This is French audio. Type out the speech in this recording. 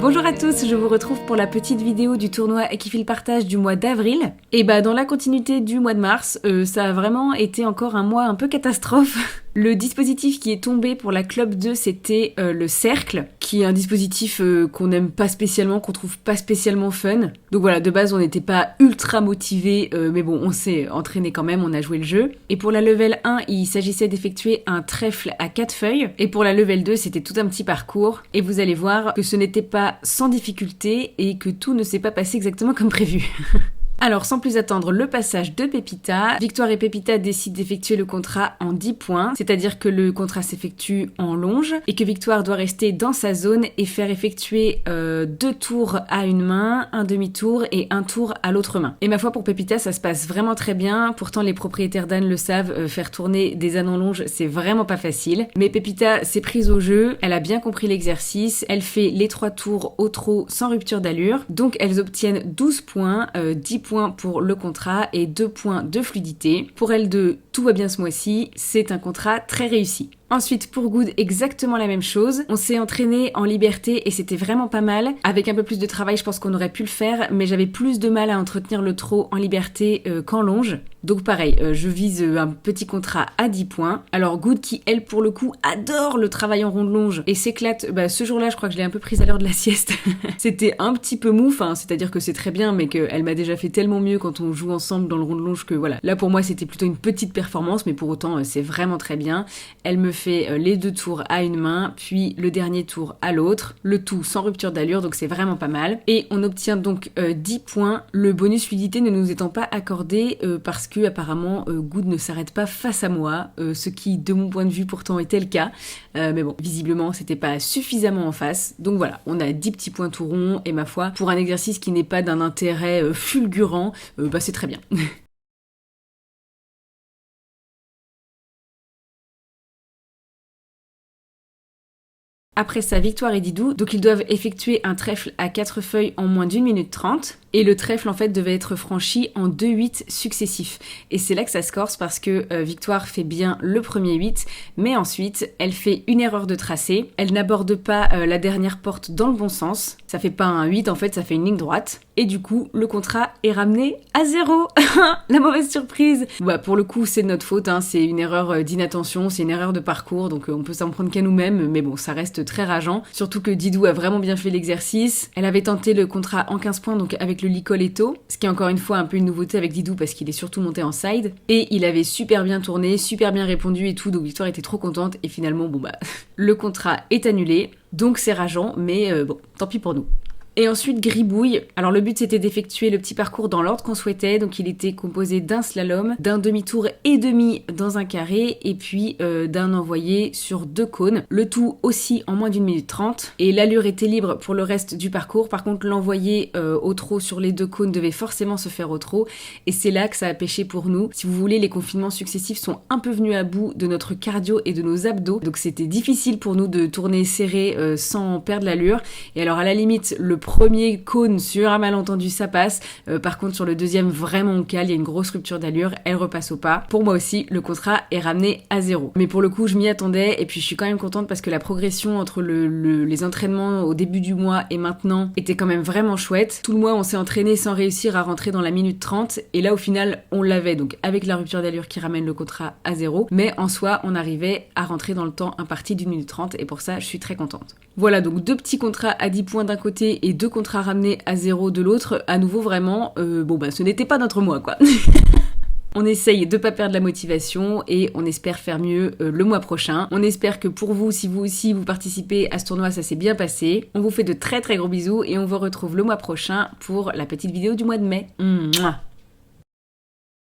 Bonjour à tous, je vous retrouve pour la petite vidéo du tournoi Equifil Partage du mois d'avril. Et bah dans la continuité du mois de mars, ça a vraiment été encore un mois un peu catastrophe. Le dispositif qui est tombé pour la Club 2, c'était le cercle, qui est un dispositif qu'on n'aime pas spécialement, qu'on trouve pas spécialement fun. Donc voilà, de base on n'était pas ultra motivés, mais bon, on s'est entraîné quand même, on a joué le jeu. Et pour la level 1, il s'agissait d'effectuer un trèfle à 4 feuilles. Et pour la level 2, c'était tout un petit parcours. Et vous allez voir que ce n'était pas sans difficulté et que tout ne s'est pas passé exactement comme prévu. Alors, sans plus attendre, le passage de Pépita. Victoire et Pépita décident d'effectuer le contrat en 10 points, c'est-à-dire que le contrat s'effectue en longe et que Victoire doit rester dans sa zone et faire effectuer 2 tours à une main, un demi-tour et un tour à l'autre main. Et ma foi, pour Pépita, ça se passe vraiment très bien. Pourtant, les propriétaires d'ânes le savent, faire tourner des ânes en longe, c'est vraiment pas facile. Mais Pépita s'est prise au jeu, elle a bien compris l'exercice, elle fait les 3 tours au trot sans rupture d'allure. Donc, elles obtiennent 12 points, 10 points pour le contrat et 2 points de fluidité. Pour elles deux, tout va bien ce mois-ci, c'est un contrat très réussi. Ensuite, pour Good, exactement la même chose. On s'est entraîné en liberté et c'était vraiment pas mal. Avec un peu plus de travail, je pense qu'on aurait pu le faire, mais j'avais plus de mal à entretenir le trot en liberté qu'en longe. Donc pareil, je vise un petit contrat à 10 points. Alors Good, qui elle, pour le coup, adore le travail en rond de longe et s'éclate, ce jour-là, je crois que je l'ai un peu prise à l'heure de la sieste. C'était un petit peu mou, c'est-à-dire que c'est très bien, mais qu'elle m'a déjà fait tellement mieux quand on joue ensemble dans le rond de longe que voilà. Là, pour moi, c'était plutôt une petite performance, mais pour autant, c'est vraiment très bien. Elle me fait les 2 tours à une main, puis le dernier tour à l'autre, le tout sans rupture d'allure, donc c'est vraiment pas mal. Et on obtient donc 10 points, le bonus fluidité ne nous étant pas accordé parce que apparemment Good ne s'arrête pas face à moi, ce qui de mon point de vue pourtant était le cas. Mais bon, visiblement c'était pas suffisamment en face. Donc voilà, on a 10 petits points tout ronds et ma foi, pour un exercice qui n'est pas d'un intérêt fulgurant, c'est très bien. Après ça, Victoire et Didou, donc ils doivent effectuer un trèfle à 4 feuilles en moins d'1 minute 30. Et le trèfle en fait devait être franchi en 2 8 successifs. Et c'est là que ça se corse parce que Victoire fait bien le premier 8, mais ensuite elle fait une erreur de tracé. Elle n'aborde pas la dernière porte dans le bon sens. Ça fait pas un 8 en fait, ça fait une ligne droite. Et du coup, le contrat est ramené à 0. La mauvaise surprise. Pour le coup, c'est de notre faute, c'est une erreur d'inattention, c'est une erreur de parcours, donc on peut s'en prendre qu'à nous-mêmes, mais bon, ça reste très rageant. Surtout que Didou a vraiment bien fait l'exercice. Elle avait tenté le contrat en 15 points, donc avec le Licoletto, ce qui est encore une fois un peu une nouveauté avec Didou parce qu'il est surtout monté en side. Et il avait super bien tourné, super bien répondu et tout, donc Victoire était trop contente. Et finalement, le contrat est annulé, donc c'est rageant, mais tant pis pour nous. Et ensuite Gribouille, alors le but c'était d'effectuer le petit parcours dans l'ordre qu'on souhaitait, donc il était composé d'un slalom, d'un demi-tour et demi dans un carré, et puis d'un envoyé sur 2 cônes, le tout aussi en moins d'1 minute 30, et l'allure était libre pour le reste du parcours. Par contre l'envoyé au trot sur les 2 cônes devait forcément se faire au trot, et c'est là que ça a pêché pour nous. Si vous voulez, les confinements successifs sont un peu venus à bout de notre cardio et de nos abdos, donc c'était difficile pour nous de tourner serré sans perdre l'allure, et alors à la limite, le premier cône sur un malentendu ça passe, par contre sur le deuxième vraiment on cale, il y a une grosse rupture d'allure, elle repasse au pas. Pour moi aussi le contrat est ramené à 0, mais pour le coup je m'y attendais et puis je suis quand même contente parce que la progression entre les entraînements au début du mois et maintenant était quand même vraiment chouette. Tout le mois on s'est entraîné sans réussir à rentrer dans la minute 30 et là au final on l'avait, donc avec la rupture d'allure qui ramène le contrat à 0, mais en soi on arrivait à rentrer dans le temps imparti d'1 minute 30 et pour ça je suis très contente. Voilà, donc 2 petits contrats à 10 points d'un côté et 2 contrats ramenés à 0 de l'autre. À nouveau vraiment, ce n'était pas notre mois quoi. On essaye de pas perdre la motivation et on espère faire mieux le mois prochain. On espère que pour vous, si vous aussi vous participez à ce tournoi, ça s'est bien passé. On vous fait de très très gros bisous et on vous retrouve le mois prochain pour la petite vidéo du mois de mai. Mouah.